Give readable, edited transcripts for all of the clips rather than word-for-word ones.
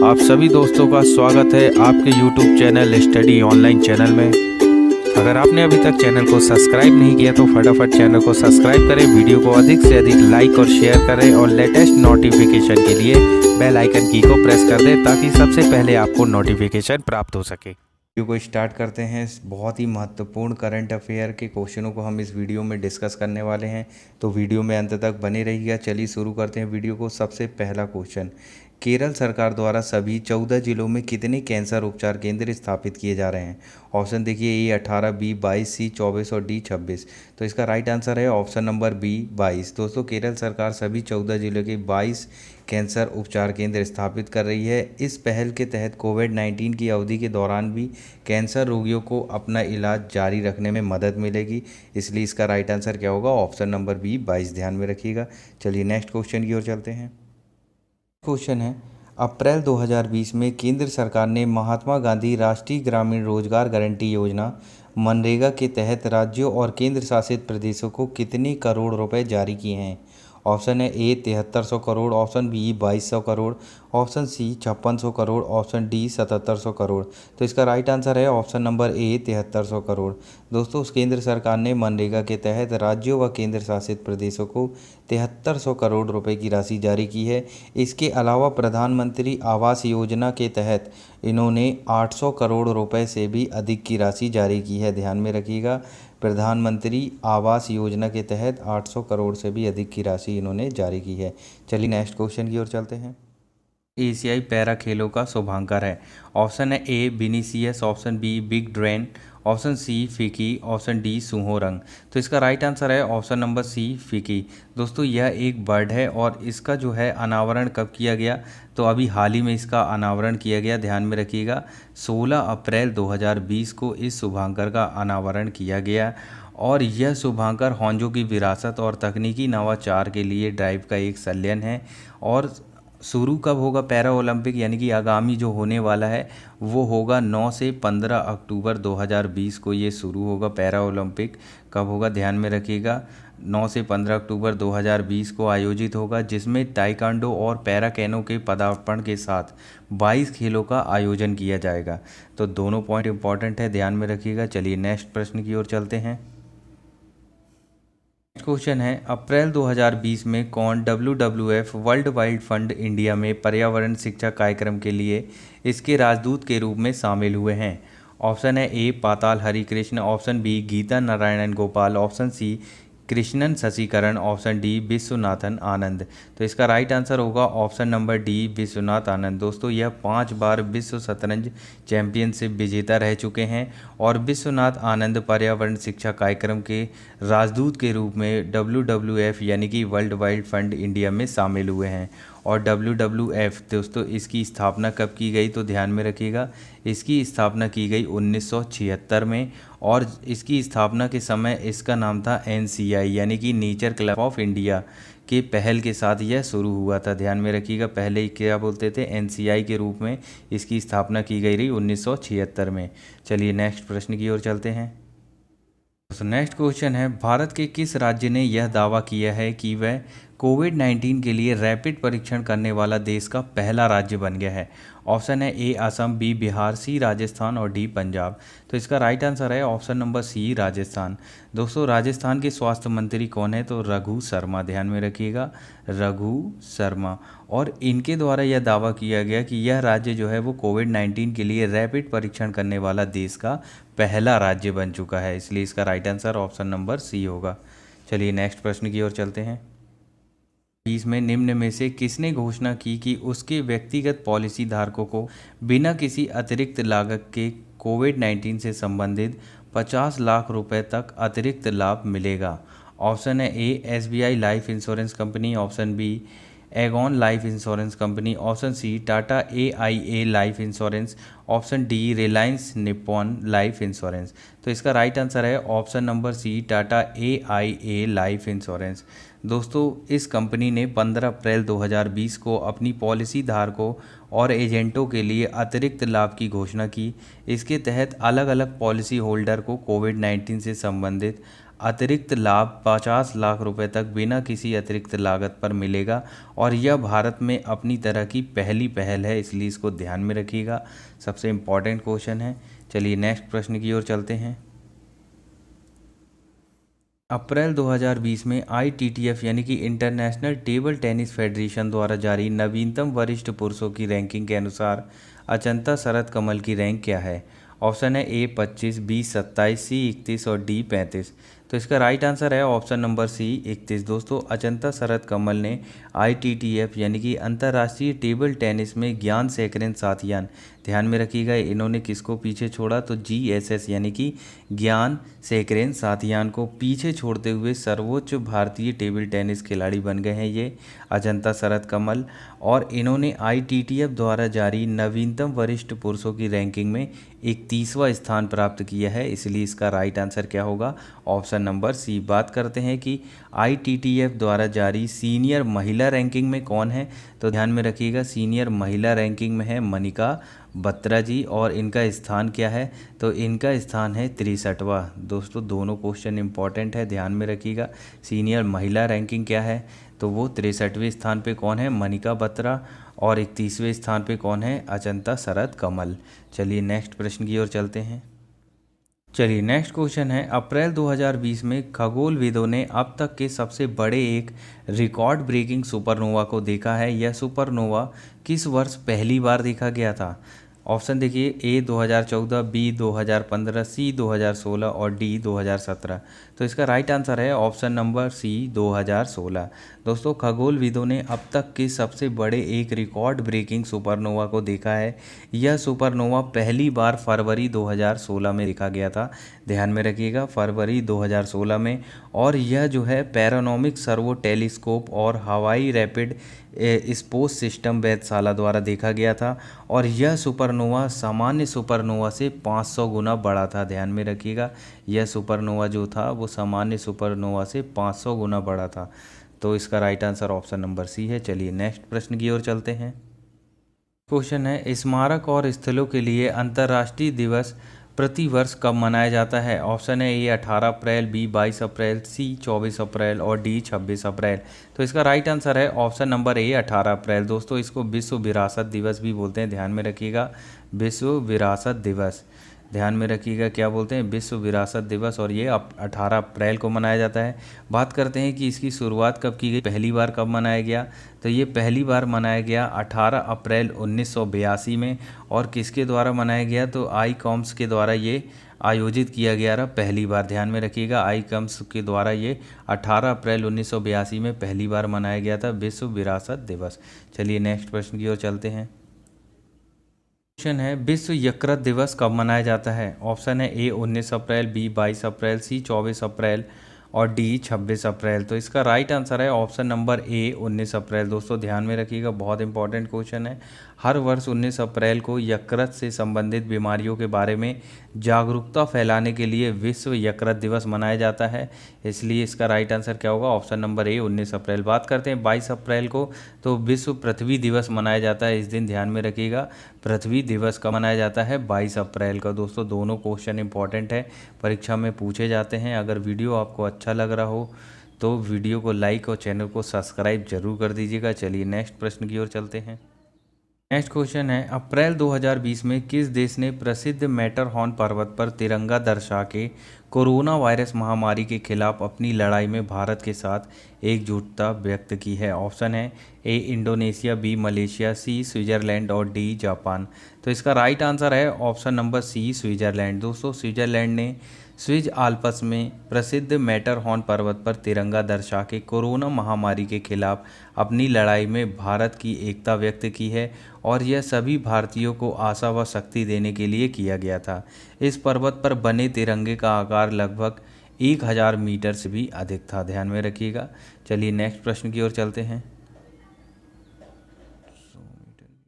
आप सभी दोस्तों का स्वागत है आपके YouTube channel study online channel में। अगर आपने अभी तक चैनल को सब्सक्राइब नहीं किया तो फटाफट चैनल को सब्सक्राइब करें, वीडियो को अधिक से अधिक लाइक और शेयर करें और लेटेस्ट नोटिफिकेशन के लिए बेल आइकन की को प्रेस कर दें ताकि सबसे पहले आपको नोटिफिकेशन प्राप्त हो सके। वीडियो को स्टार्ट करते हैं। बहुत ही महत्वपूर्ण करंट अफेयर के क्वेश्चनों को हम इस वीडियो में डिस्कस करने वाले हैं, तो वीडियो में अंत तक बने रहिएगा। चलिए शुरू करते हैं वीडियो को। सबसे पहला क्वेश्चन, केरल सरकार द्वारा सभी 14 जिलों में कितने कैंसर उपचार केंद्र स्थापित किए जा रहे हैं? ऑप्शन देखिए, ए 18, बी 22, सी 24 और डी 26। तो इसका राइट आंसर है ऑप्शन नंबर बी 22। दोस्तों, केरल सरकार सभी 14 जिलों के 22 कैंसर उपचार केंद्र स्थापित कर रही है। इस पहल के तहत कोविड-19 की अवधि के दौरान भी कैंसर रोगियों को अपना इलाज जारी रखने में मदद मिलेगी, इसलिए इसका राइट आंसर क्या होगा? ऑप्शन नंबर बी 22 ध्यान में रखिएगा। चलिए नेक्स्ट क्वेश्चन की ओर चलते हैं। क्वेश्चन है, अप्रैल 2020 में केंद्र सरकार ने महात्मा गांधी राष्ट्रीय ग्रामीण रोजगार गारंटी योजना मनरेगा के तहत राज्यों और केंद्र शासित प्रदेशों को कितने करोड़ रुपए जारी किए हैं? ऑप्शन है A 7300 crore, option B 2200 crore, option C 5600 crore, option D 7700 crore. तो इसका राइट आंसर है ऑप्शन नंबर ए 7300 करोड़। दोस्तों, केंद्र सरकार ने मनरेगा के तहत राज्यों व केंद्र शासित प्रदेशों को 7300 करोड़ रुपए की राशि जारी की है। इसके अलावा प्रधानमंत्री आवास योजना के तहत इन्होंने 800 करोड़ रुपए से भी अधिक की राशि जारी की है। ध्यान में रखिएगा, प्रधानमंत्री आवास योजना के तहत 800 करोड़ से भी अधिक की राशि इन्होंने जारी की है। चलिए नेक्स्ट क्वेश्चन की ओर चलते हैं। एशियाई पैरा खेलों का शुभांकर है। ऑप्शन है A Vinicius, option B big drain, option C Fiki, option D Soohorang. तो इसका राइट आंसर है ऑप्शन नंबर सी फिकी। दोस्तों, यह एक बर्ड है और इसका जो है अनावरण कब किया गया? तो अभी हाल ही में इसका अनावरण किया गया। ध्यान में रखिएगा, 16 अप्रैल 2020 को इस शुभांकर का अनावरण किया गया और यह शुभांकर हौंजों की विरासत और तकनीकी नवाचार के लिए ड्राइव का एक संलयन है। और शुरू कब होगा पैरा ओलंपिक, यानी कि आगामी जो होने वाला है वो होगा 9 से 15 अक्टूबर 2020 को ये शुरू होगा। पैरा ओलंपिक कब होगा? ध्यान में रखिएगा, 9 से 15 अक्टूबर 2020 को आयोजित होगा, जिसमें ताइक्वांडो और पैरा कैनो के पदार्पण के साथ 22 खेलों का आयोजन किया जाएगा। तो दोनों पॉइंट इंपॉर्टेंट है, ध्यान में रखिएगा। चलिए नेक्स्ट प्रश्न की ओर चलते हैं। क्वेश्चन है, अप्रैल 2020 में कौन WWF world wide fund India में पर्यावरण शिक्षा कार्यक्रम के लिए इसके राजदूत के रूप में शामिल हुए हैं? ऑप्शन है A Pentala Harikrishna, option B Gita Narayanan Gopal, option C Krishnan Sasikiran, option D Viswanathan Anand. तो इसका राइट आंसर होगा option number D Viswanath Anand. दोस्तों, यह 5 बार विश्व शतरंज चैंपियनशिप विजेता रह चुके हैं और विश्वनाथ आनंद पर्यावरण शिक्षा कार्यक्रम के राजदूत के रूप में WWF यानी कि वर्ल्ड वाइड फंड इंडिया में शामिल हुए हैं। और WWF दोस्तों, इसकी स्थापना कब की गई? तो ध्यान में रखिएगा, इसकी स्थापना की गई 1976 में और इसकी स्थापना के समय इसका नाम था NCI यानी कि नेचर क्लब ऑफ इंडिया के पहल के साथ यह शुरू हुआ था। ध्यान में रखिएगा, पहले क्या बोलते थे? NCI के रूप में इसकी स्थापना की गई रही 1976 में। चलिए नेक्स्ट प्रश्न की ओर चलते हैं। नेक्स्ट क्वेश्चन है, भारत के किस राज्य ने यह दावा किया है कि वह कोविड-19 के लिए रैपिड परीक्षण करने वाला देश का पहला राज्य बन गया है? ऑप्शन है ए असम, बी बिहार, सी राजस्थान और डी पंजाब। तो इसका राइट आंसर है ऑप्शन नंबर सी राजस्थान। दोस्तों, राजस्थान के स्वास्थ्य मंत्री कौन है? तो रघु शर्मा। ध्यान में रखिएगा, रघु शर्मा। और इनके द्वारा यह दावा किया गया कि यह राज्य जो है वो कोविड-19 के लिए रैपिड परीक्षण करने वाला देश का पहला राज्य बन चुका है, इसलिए इसका right answer option number C होगा। चलिए नेक्स्ट प्रश्न की ओर चलते हैं। इसमें निम्न में से किसने घोषणा की कि उसके व्यक्तिगत पॉलिसी धारकों को बिना किसी अतिरिक्त लागत के कोविड-19 से संबंधित 50 लाख रुपए तक अतिरिक्त लाभ मिलेगा? ऑप्शन है A SBI life insurance company, option B Aegon life insurance company, option C Tata AIA life insurance, option D Reliance Nippon life insurance. तो इसका राइट आंसर है option number C Tata AIA life insurance. दोस्तों, इस company ने 15 अप्रैल 2020 को अपनी policy धारकों और एजेंटों के लिए अतिरिक्त लाभ की घोषणा की। इसके तहत अलग अलग पॉलिसी होल्डर को कोविड-19 से संबंधित अतिरिक्त लाभ 50 लाख रुपए तक बिना किसी अतिरिक्त लागत पर मिलेगा और यह भारत में अपनी तरह की पहली पहल है, इसलिए इसको ध्यान में रखिएगा। सबसे इम्पॉर्टेंट क्वेश्चन है। चलिए नेक्स्ट प्रश्न की ओर चलते हैं। अप्रैल 2020 में ITTF यानी कि इंटरनेशनल टेबल टेनिस फेडरेशन द्वारा जारी नवीनतम वरिष्ठ पुरुषों की रैंकिंग के अनुसार अजंता शरत कमल की रैंक क्या है? ऑप्शन है A 25, B 27, C 31 और D 35। तो इसका राइट आंसर है ऑप्शन नंबर C 31। दोस्तों, अजंता शरत कमल ने ITTF यानी कि अंतर्राष्ट्रीय टेबल टेनिस में ज्ञान सेकरेन साथियान, ध्यान में रखिएगा इन्होंने किसको पीछे छोड़ा, तो GSS यानी कि ज्ञान सेकरेन साथियान को पीछे छोड़ते हुए सर्वोच्च भारतीय टेबल टेनिस खिलाड़ी बन गए हैं ये अजंता शरत कमल। और इन्होंने ITTF द्वारा जारी नवीनतम वरिष्ठ पुरुषों की रैंकिंग में 31वां स्थान प्राप्त किया है, इसलिए इसका राइट आंसर क्या होगा? Option number C। बात करते हैं कि ITTF द्वारा जारी सीनियर महिला रैंकिंग में कौन है, तो ध्यान में रखिएगा सीनियर महिला रैंकिंग में है मनिका बत्रा जी और इनका स्थान क्या है, तो इनका स्थान है 63वां। दोस्तों, दोनों क्वेश्चन इंपॉर्टेंट है, ध्यान में रखिएगा। सीनियर महिला रैंकिंग क्या है, तो वो 63वें स्थान पे कौन है? मनिका बत्रा। और 31वें स्थान पे कौन है? अजंता शरत कमल। चलिए नेक्स्ट प्रश्न की ओर चलते हैं। चलिए नेक्स्ट क्वेश्चन है, अप्रैल 2020 में खगोलविदों ने अब तक के सबसे बड़े एक रिकॉर्ड ब्रेकिंग सुपरनोवा को देखा है। यह सुपरनोवा किस वर्ष पहली बार देखा गया था? ऑप्शन देखिए, A 2014, B 2015, C 2016 और D 2017। तो इसका राइट आंसर है ऑप्शन नंबर C 2016। दोस्तों, खगोलविदों ने अब तक के सबसे बड़े एक रिकॉर्ड ब्रेकिंग सुपरनोवा को देखा है। यह सुपरनोवा पहली बार फरवरी 2016 में देखा गया था, ध्यान में रखिएगा फरवरी 2016 में। और यह जो है पैरानॉमिक सर्वो टेलीस्कोप और हवाई रैपिड स्पोर्स सिस्टम वेधशाला द्वारा देखा गया था। और यह सुपरनोवा सामान्य सुपरनोवा से 500 गुना बड़ा था, ध्यान में रखिएगा यह सुपरनोवा जो था वो सामान्य सुपरनोवा से 500 गुना बड़ा था। तो इसका right answer option number C है। चलिए नेक्स्ट प्रश्न की ओर चलते हैं। क्वेश्चन है, स्मारक और स्थलों के लिए अंतर्राष्ट्रीय दिवस प्रति वर्ष कब मनाया जाता है? ऑप्शन है A 18 April, B 22 April, C 24 अप्रैल और D 26 अप्रैल। तो इसका राइट आंसर है ऑप्शन नंबर A 18 अप्रैल। दोस्तों, इसको विश्व विरासत दिवस भी बोलते हैं, ध्यान में रखिएगा विश्व विरासत दिवस, ध्यान में रखिएगा क्या बोलते हैं? विश्व विरासत दिवस। और ये 18 अप्रैल को मनाया जाता है। बात करते हैं कि इसकी शुरुआत कब की गई, पहली बार कब मनाया गया, तो ये पहली बार मनाया गया 18 अप्रैल 1982 में। और किसके द्वारा मनाया गया, तो ICOMS के द्वारा ये आयोजित किया गया रहा पहली बार, ध्यान में रखिएगा ICOMS के द्वारा ये 18 अप्रैल 1982 में पहली बार मनाया गया था विश्व विरासत दिवस। चलिए नेक्स्ट प्रश्न की ओर चलते हैं। क्वेश्चन है, विश्व यकृत दिवस कब मनाया जाता है? ऑप्शन है A 19 April, B 22 April, C 24 अप्रैल और D 26 अप्रैल। तो इसका राइट आंसर है ऑप्शन नंबर A 19 अप्रैल। दोस्तों, ध्यान में रखिएगा बहुत इंपॉर्टेंट क्वेश्चन है। हर वर्ष 19 अप्रैल को यकृत से संबंधित बीमारियों के बारे में जागरूकता फैलाने के लिए विश्व यकृत दिवस मनाया जाता है, इसलिए इसका राइट आंसर क्या होगा? ऑप्शन नंबर A 19 अप्रैल। बात करते हैं 22 अप्रैल को, तो विश्व पृथ्वी दिवस मनाया जाता है इस दिन, ध्यान में रखिएगा पृथ्वी दिवस का मनाया जाता है 22 अप्रैल का। दोस्तों, दोनों क्वेश्चन इंपॉर्टेंट है, परीक्षा में पूछे जाते हैं। अगर वीडियो आपको अच्छा लग रहा हो तो वीडियो को लाइक और चैनल को सब्सक्राइब जरूर कर दीजिएगा। चलिए नेक्स्ट प्रश्न की ओर चलते हैं। नेक्स्ट क्वेश्चन है, अप्रैल 2020 में किस देश ने प्रसिद्ध मैटरहॉर्न पर्वत पर तिरंगा दर्शा के कोरोना वायरस महामारी के खिलाफ अपनी लड़ाई में भारत के साथ एकजुटता व्यक्त की है? ऑप्शन है A Indonesia, B Malaysia, C Switzerland और D जापान। तो इसका राइट आंसर है ऑप्शन नंबर C स्विट्जरलैंड। दोस्तों, स्विट्जरलैंड ने स्विज आल्प्स में प्रसिद्ध मैटरहॉर्न पर्वत पर तिरंगा दर्शा के कोरोना महामारी के खिलाफ अपनी लड़ाई में भारत की एकता व्यक्त की है और यह सभी भारतीयों को आशा व शक्ति देने के लिए किया गया था। इस पर्वत पर बने तिरंगे का आकार लगभग 1000 मीटर से भी अधिक था, ध्यान में रखिएगा। चलिए नेक्स्ट प्रश्न की ओर चलते हैं।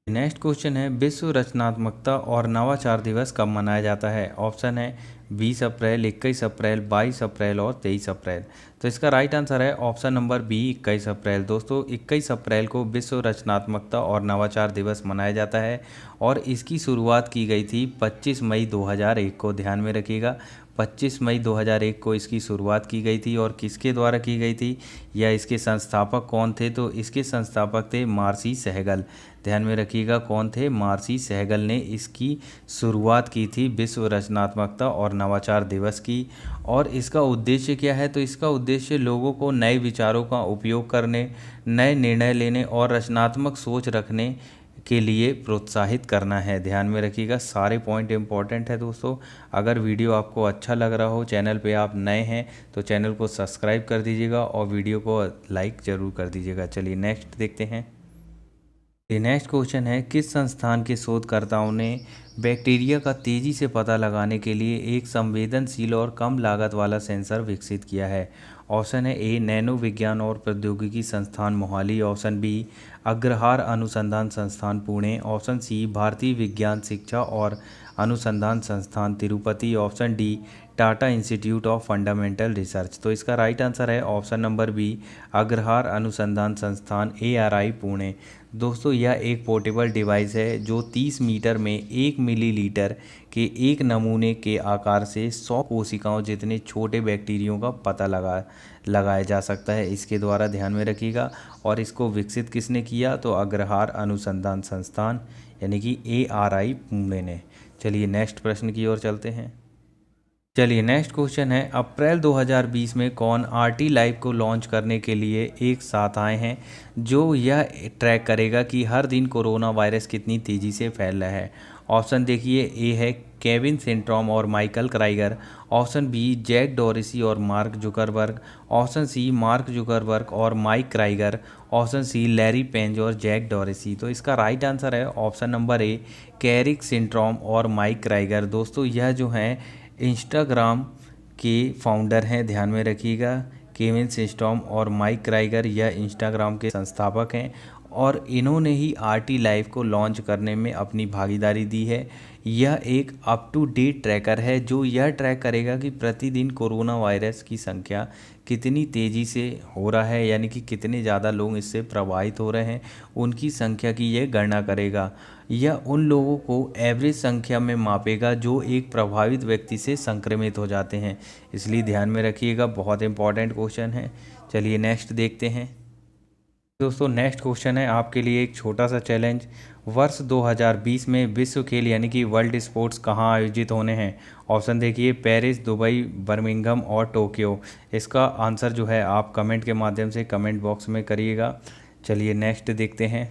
नेक्स्ट क्वेश्चन है, विश्व रचनात्मकता और नवाचार दिवस कब मनाया जाता है? ऑप्शन है 20 अप्रैल, 21 अप्रैल, 22 अप्रैल और 23 अप्रैल। तो इसका राइट आंसर है ऑप्शन नंबर B 21 अप्रैल। दोस्तों, 21 अप्रैल को विश्व रचनात्मकता और नवाचार दिवस मनाया जाता है और इसकी शुरुआत की गई थी 25 मई 2001 को, ध्यान में रखिएगा 25 मई 2001 को इसकी शुरुआत की गई थी। और किसके द्वारा की गई थी या इसके संस्थापक कौन थे, तो इसके संस्थापक थे महर्षि सहगल। ध्यान में रखिएगा कौन थे, महर्षि सहगल ने इसकी शुरुआत की थी विश्व रचनात्मकता और नवाचार दिवस की। और इसका उद्देश्य क्या है, तो इसका उद्देश्य लोगों को नए विचारों का उपयोग करने, नए निर्णय लेने और रचनात्मक सोच रखने के लिए प्रोत्साहित करना है। ध्यान में रखिएगा, सारे पॉइंट इंपॉर्टेंट है दोस्तों। अगर वीडियो आपको अच्छा लग रहा हो, चैनल पे आप नए हैं तो चैनल को सब्सक्राइब कर दीजिएगा और वीडियो को लाइक ज़रूर कर दीजिएगा। चलिए नेक्स्ट देखते हैं। नेक्स्ट क्वेश्चन है, किस संस्थान के शोधकर्ताओं ने बैक्टीरिया का तेज़ी से पता लगाने के लिए एक संवेदनशील और कम लागत वाला सेंसर विकसित किया है? ऑप्शन है ए नैनो विज्ञान और प्रौद्योगिकी संस्थान मोहाली, ऑप्शन बी अग्रहार अनुसंधान संस्थान पुणे, ऑप्शन सी भारतीय विज्ञान शिक्षा और अनुसंधान संस्थान Tirupati, option D Tata institute of fundamental research. तो इसका राइट आंसर है ऑप्शन नंबर बी अग्रहार अनुसंधान संस्थान ARI पुणे। दोस्तों यह एक पोर्टेबल डिवाइस है जो 30 मीटर में 1 मिलीलीटर के एक नमूने के आकार से 100 कोशिकाओं जितने छोटे बैक्टीरियों का पता लगाया जा सकता है इसके द्वारा। ध्यान में रखिएगा। और इसको विकसित किसने किया, तो अग्रहार अनुसंधान संस्थान यानी कि ARI पुणे ने। चलिए नेक्स्ट प्रश्न की ओर चलते हैं। चलिए नेक्स्ट क्वेश्चन है, अप्रैल 2020 में कौन RT लाइव को लॉन्च करने के लिए एक साथ आए हैं जो यह ट्रैक करेगा कि हर दिन कोरोना वायरस कितनी तेज़ी से फैल रहा है? ऑप्शन देखिए, ए है केविन सिंड्रोम और Michael Krieger, option B Jack Dorsey और Mark Zuckerberg, option C Mark Zuckerberg और Mike Krieger, option C Larry Page और जैक डोरसी। तो इसका राइट आंसर है ऑप्शन नंबर ए कैरिक सिंड्रोम और माइक क्राइगर। दोस्तों यह जो है इंस्टाग्राम के फाउंडर हैं। ध्यान में रखिएगा, केविन सिंड्रोम और माइक क्राइगर यह इंस्टाग्राम के संस्थापक हैं और इन्होंने ही RT लाइव को लॉन्च करने में अपनी भागीदारी दी है। यह एक अप टू डेट ट्रैकर है जो यह ट्रैक करेगा कि प्रतिदिन कोरोना वायरस की संख्या कितनी तेज़ी से हो रहा है, यानी कि कितने ज़्यादा लोग इससे प्रभावित हो रहे हैं, उनकी संख्या की यह गणना करेगा। यह उन लोगों को एवरेज संख्या में मापेगा जो एक प्रभावित व्यक्ति से संक्रमित हो जाते हैं। इसलिए ध्यान में रखिएगा, बहुत इंपॉर्टेंट क्वेश्चन है। चलिए नेक्स्ट देखते हैं। दोस्तों नेक्स्ट क्वेश्चन है आपके लिए एक छोटा सा चैलेंज। वर्ष 2020 में विश्व खेल यानी कि वर्ल्ड स्पोर्ट्स कहाँ आयोजित होने हैं? ऑप्शन देखिए, पेरिस, दुबई, बर्मिंघम और टोक्यो। इसका आंसर जो है आप कमेंट के माध्यम से कमेंट बॉक्स में करिएगा। चलिए नेक्स्ट देखते हैं।